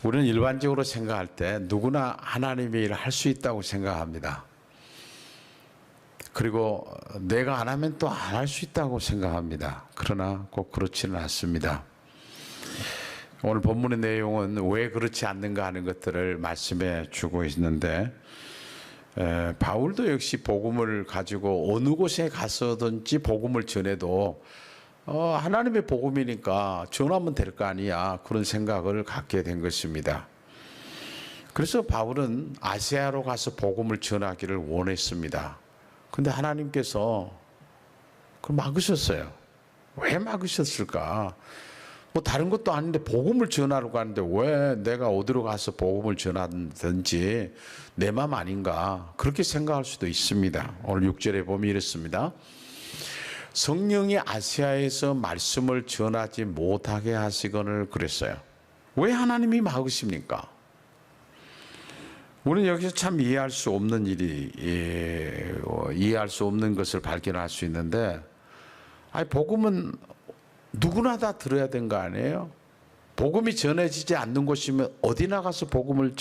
우리는 일반적으로 생각할 때 누구나 하나님의 일을 할 수 있다고 생각합니다. 그리고 내가 안 하면 또 안 할 수 있다고 생각합니다. 그러나 꼭 그렇지는 않습니다. 오늘 본문의 내용은 왜 그렇지 않는가 하는 것들을 말씀해 주고 있는데, 바울도 역시 복음을 가지고 어느 곳에 가서든지 복음을 전해도 하나님의 복음이니까 전하면 될 거 아니야, 그런 생각을 갖게 된 것입니다. 그래서 바울은 아시아로 가서 복음을 전하기를 원했습니다. 근데 하나님께서 그걸 막으셨어요. 왜 막으셨을까? 뭐 다른 것도 아닌데 복음을 전하러 가는데 왜 내가 어디로 가서 복음을 전하든지 내 맘 아닌가, 그렇게 생각할 수도 있습니다. 오늘 6절에 보면 이렇습니다. 성령이 아시아에서 말씀을 전하지 못하게 하시거늘 그랬어요. 왜 하나님이 막으십니까? 우리는 여기서 참 이해할 수 없는 이해할 수 없는 것을 발견할 수 있는데, 복음은 누구나 다 들어야 되는 거 아니에요? 복음이 전해지지 않는 곳이면 어디 나가서 복음을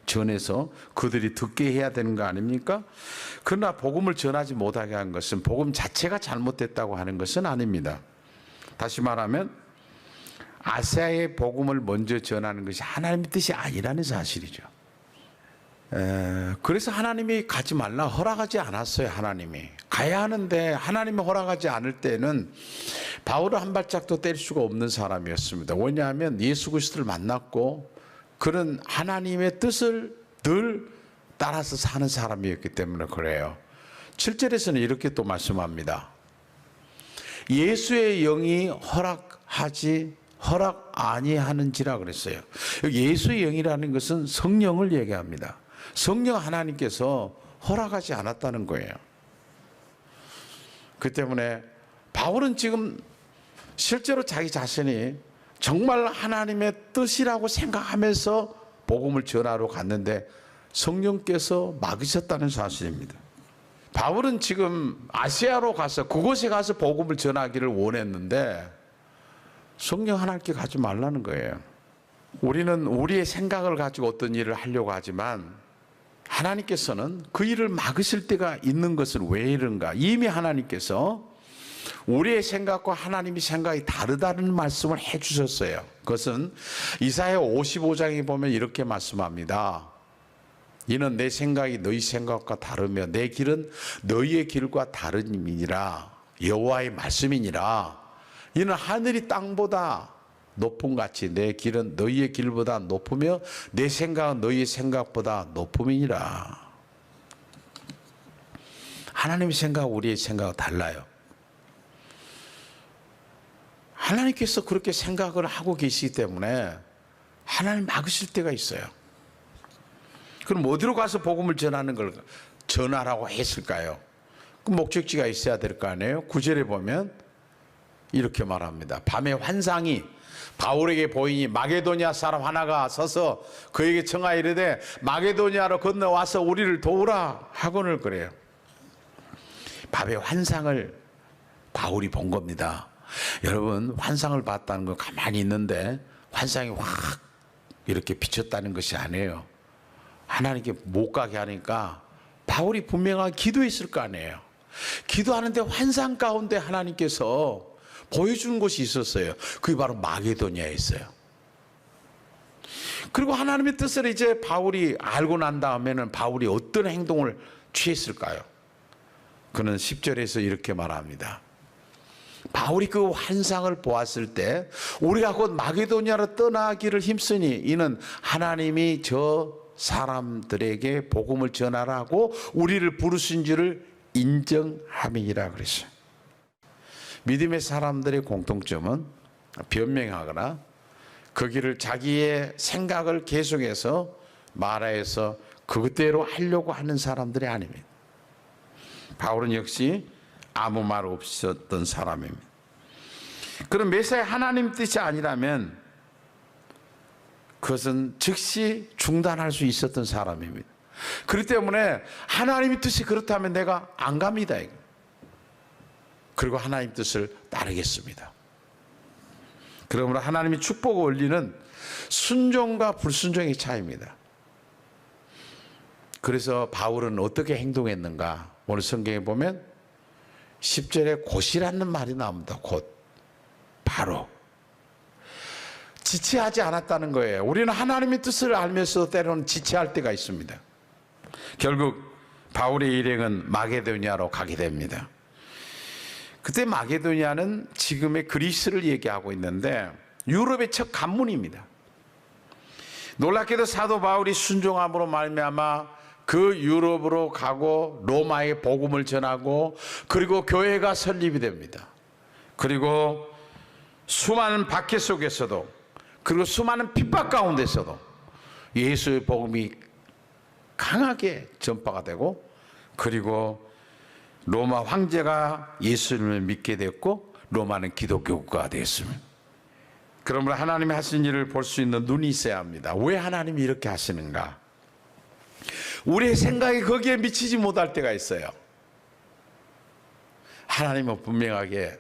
전해서 그들이 듣게 해야 되는 거 아닙니까? 그러나 복음을 전하지 못하게 한 것은 복음 자체가 잘못됐다고 하는 것은 아닙니다. 다시 말하면 아시아의 복음을 먼저 전하는 것이 하나님의 뜻이 아니라는 사실이죠. 그래서 하나님이 가지 말라 허락하지 않았어요. 하나님이 가야 하는데 하나님이 허락하지 않을 때는 바울은 한 발짝도 뗄 수가 없는 사람이었습니다. 왜냐하면 예수 그리스도를 만났고 그런 하나님의 뜻을 늘 따라서 사는 사람이었기 때문에 그래요. 7절에서는 이렇게 또 말씀합니다. 예수의 영이 허락 아니하는지라 그랬어요. 예수의 영이라는 것은 성령을 얘기합니다. 성령 하나님께서 허락하지 않았다는 거예요. 그 때문에 바울은 지금 실제로 자기 자신이 정말 하나님의 뜻이라고 생각하면서 복음을 전하러 갔는데 성령께서 막으셨다는 사실입니다. 바울은 지금 아시아로 가서 그곳에 가서 복음을 전하기를 원했는데 성령 하나님께 가지 말라는 거예요. 우리는 우리의 생각을 가지고 어떤 일을 하려고 하지만 하나님께서는 그 일을 막으실 때가 있는 것은 왜 이런가? 이미 하나님께서 우리의 생각과 하나님의 생각이 다르다는 말씀을 해 주셨어요. 그것은 이사야 55장에 보면 이렇게 말씀합니다. 이는 내 생각이 너희 생각과 다르며 내 길은 너희의 길과 다름이니라. 여호와의 말씀이니라. 이는 하늘이 땅보다 높음 같이 내 길은 너희의 길보다 높으며 내 생각은 너희의 생각보다 높음이니라. 하나님의 생각과 우리의 생각은 달라요. 하나님께서 그렇게 생각을 하고 계시기 때문에 하나님 막으실 때가 있어요. 그럼 어디로 가서 복음을 전하는 걸 전하라고 했을까요? 그 목적지가 있어야 될 거 아니에요? 9절에 보면 이렇게 말합니다. 밤에 환상이 바울에게 보이니 마게도냐 사람 하나가 서서 그에게 청하여 이르되 마게도냐로 건너와서 우리를 도우라 하거늘 그래요. 밤에 환상을 바울이 본 겁니다. 여러분, 환상을 봤다는 건 가만히 있는데 환상이 확 이렇게 비쳤다는 것이 아니에요. 하나님께 못 가게 하니까 바울이 분명하게 기도했을 거 아니에요. 기도하는데 환상 가운데 하나님께서 보여주는 곳이 있었어요. 그게 바로 마게도냐에 있어요. 그리고 하나님의 뜻을 이제 바울이 알고 난 다음에는 바울이 어떤 행동을 취했을까요? 그는 10절에서 이렇게 말합니다. 바울이 그 환상을 보았을 때 우리가 곧 마게도냐로 떠나기를 힘쓰니 이는 하나님이 저 사람들에게 복음을 전하라고 우리를 부르신 줄을 인정함이니라 그랬어요. 믿음의 사람들의 공통점은 변명하거나 그 길을 자기의 생각을 계속해서 말해서 그것대로 하려고 하는 사람들이 아닙니다. 바울은 역시 아무 말 없었던 사람입니다. 그럼 메시아 하나님 뜻이 아니라면 그것은 즉시 중단할 수 있었던 사람입니다. 그렇기 때문에 하나님의 뜻이 그렇다면 내가 안 갑니다. 그리고 하나님 뜻을 따르겠습니다. 그러므로 하나님이 축복 원리는 순종과 불순종의 차이입니다. 그래서 바울은 어떻게 행동했는가? 오늘 성경에 보면 10절에 곧이라는 말이 나옵니다. 곧, 바로. 지체하지 않았다는 거예요. 우리는 하나님의 뜻을 알면서 때로는 지체할 때가 있습니다. 결국 바울의 일행은 마게도니아로 가게 됩니다. 그때 마게도니아는 지금의 그리스를 얘기하고 있는데 유럽의 첫 관문입니다. 놀랍게도 사도 바울이 순종함으로 말미암아 그 유럽으로 가고 로마에 복음을 전하고 그리고 교회가 설립이 됩니다. 그리고 수많은 박해 속에서도 그리고 수많은 핍박 가운데서도 예수의 복음이 강하게 전파가 되고 그리고 로마 황제가 예수님을 믿게 됐고 로마는 기독교국가가 되었습니다. 그러므로 하나님이 하신 일을 볼 수 있는 눈이 있어야 합니다. 왜 하나님이 이렇게 하시는가? 우리의 생각이 거기에 미치지 못할 때가 있어요. 하나님은 분명하게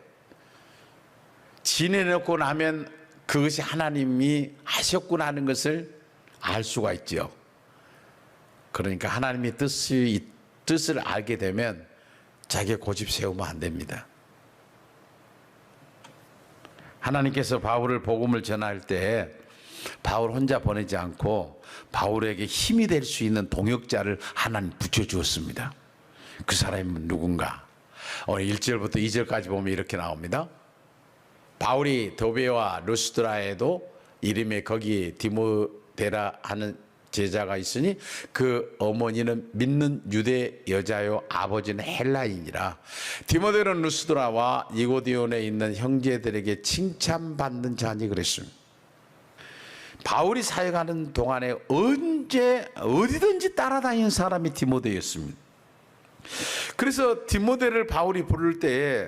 지내놓고 나면 그것이 하나님이 하셨구나 하는 것을 알 수가 있죠. 그러니까 하나님의 뜻을 알게 되면 자기 고집 세우면 안 됩니다. 하나님께서 바울을 복음을 전할 때 바울 혼자 보내지 않고 바울에게 힘이 될 수 있는 동역자를 하나님 붙여주었습니다. 그 사람은 누군가? 오늘 1절부터 2절까지 보면 이렇게 나옵니다. 바울이 더베와 루스드라에도 이름에 거기 디모데라 하는 제자가 있으니 그 어머니는 믿는 유대 여자요 아버지는 헬라인이라 디모데는 루스드라와 이고디온에 있는 형제들에게 칭찬받는 자니 그랬습니다. 바울이 사역하는 동안에 언제 어디든지 따라다니는 사람이 디모데였습니다. 그래서 디모데를 바울이 부를 때에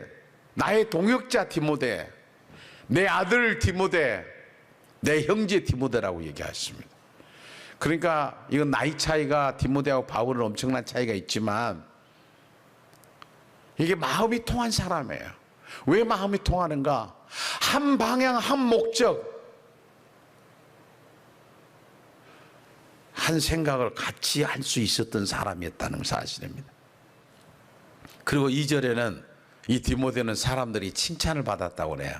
나의 동역자 디모데, 내 아들 디모데, 내 형제 디모데라고 얘기하십니다. 그러니까 이건 나이 차이가 디모데하고 바울은 엄청난 차이가 있지만 이게 마음이 통한 사람이에요. 왜 마음이 통하는가? 한 방향 한 목적 한 생각을 같이 할 수 있었던 사람이었다는 사실입니다. 그리고 2절에는 이 디모데는 사람들이 칭찬을 받았다고 그래요.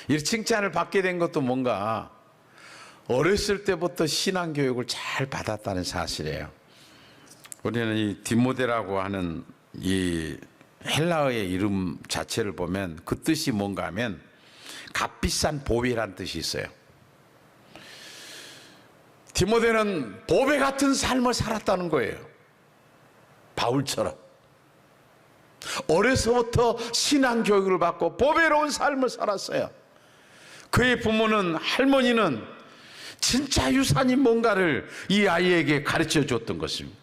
이 칭찬을 받게 된 것도 뭔가 어렸을 때부터 신앙교육을 잘 받았다는 사실이에요. 우리는 이 디모데라고 하는 이 헬라어의 이름 자체를 보면 그 뜻이 뭔가 하면 값비싼 보배란 뜻이 있어요. 디모데는 보배 같은 삶을 살았다는 거예요. 바울처럼. 어려서부터 신앙교육을 받고 보배로운 삶을 살았어요. 그의 부모는 할머니는 진짜 유산이 뭔가를 이 아이에게 가르쳐 줬던 것입니다.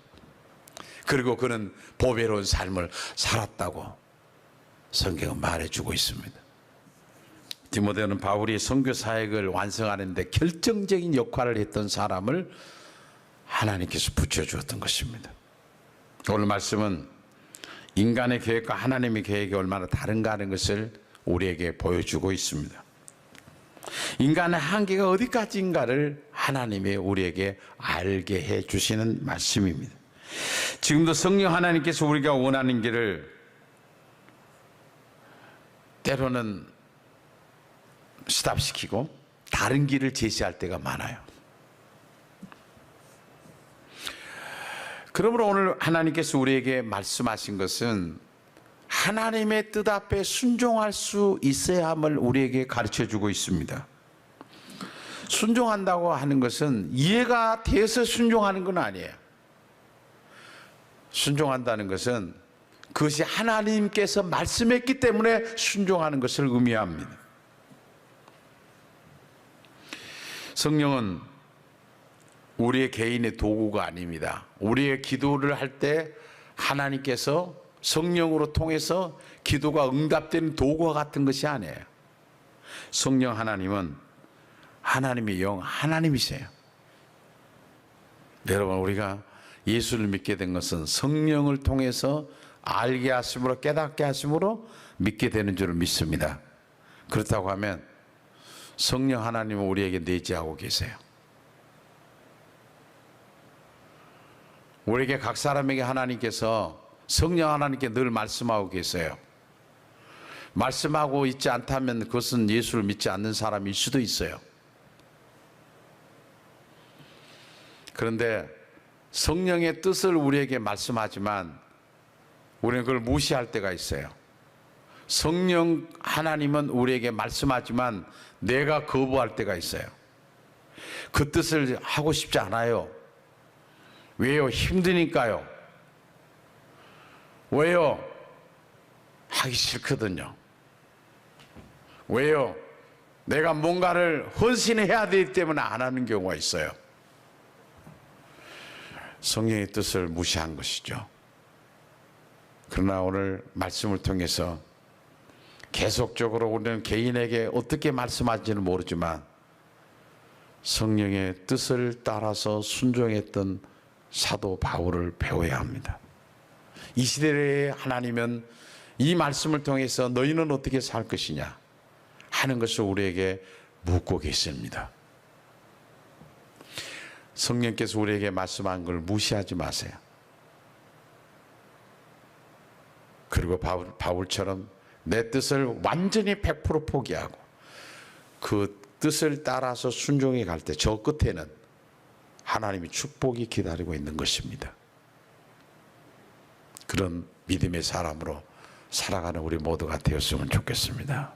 그리고 그는 보배로운 삶을 살았다고 성경은 말해주고 있습니다. 디모데는 바울이 선교 사역을 완성하는 데 결정적인 역할을 했던 사람을 하나님께서 붙여주었던 것입니다. 오늘 말씀은 인간의 계획과 하나님의 계획이 얼마나 다른가 하는 것을 우리에게 보여주고 있습니다. 인간의 한계가 어디까지인가를 하나님이 우리에게 알게 해주시는 말씀입니다. 지금도 성령 하나님께서 우리가 원하는 길을 때로는 스탑시키고 다른 길을 제시할 때가 많아요. 그러므로 오늘 하나님께서 우리에게 말씀하신 것은 하나님의 뜻 앞에 순종할 수 있어야 함을 우리에게 가르쳐주고 있습니다. 순종한다고 하는 것은 이해가 돼서 순종하는 건 아니에요. 순종한다는 것은 그것이 하나님께서 말씀했기 때문에 순종하는 것을 의미합니다. 성령은 우리의 개인의 도구가 아닙니다. 우리의 기도를 할 때 하나님께서 성령으로 통해서 기도가 응답되는 도구와 같은 것이 아니에요. 성령 하나님은 하나님의 영, 하나님이세요. 여러분, 우리가 예수를 믿게 된 것은 성령을 통해서 알게 하심으로 깨닫게 하심으로 믿게 되는 줄을 믿습니다. 그렇다고 하면 성령 하나님은 우리에게 내재하고 계세요. 우리에게 각 사람에게 하나님께서 성령 하나님께 늘 말씀하고 계세요. 말씀하고 있지 않다면 그것은 예수를 믿지 않는 사람일 수도 있어요. 그런데 성령의 뜻을 우리에게 말씀하지만 우리는 그걸 무시할 때가 있어요. 성령 하나님은 우리에게 말씀하지만 내가 거부할 때가 있어요. 그 뜻을 하고 싶지 않아요. 왜요? 힘드니까요. 왜요? 하기 싫거든요. 왜요? 내가 뭔가를 헌신해야 되기 때문에 안 하는 경우가 있어요. 성령의 뜻을 무시한 것이죠. 그러나 오늘 말씀을 통해서 계속적으로 우리는 개인에게 어떻게 말씀하는지는 모르지만 성령의 뜻을 따라서 순종했던 사도 바울을 배워야 합니다. 이 시대의 하나님은 이 말씀을 통해서 너희는 어떻게 살 것이냐 하는 것을 우리에게 묻고 계십니다. 성령께서 우리에게 말씀한 걸 무시하지 마세요. 그리고 바울처럼 내 뜻을 완전히 100% 포기하고 그 뜻을 따라서 순종해 갈 때 저 끝에는 하나님의 축복이 기다리고 있는 것입니다. 그런 믿음의 사람으로 살아가는 우리 모두가 되었으면 좋겠습니다.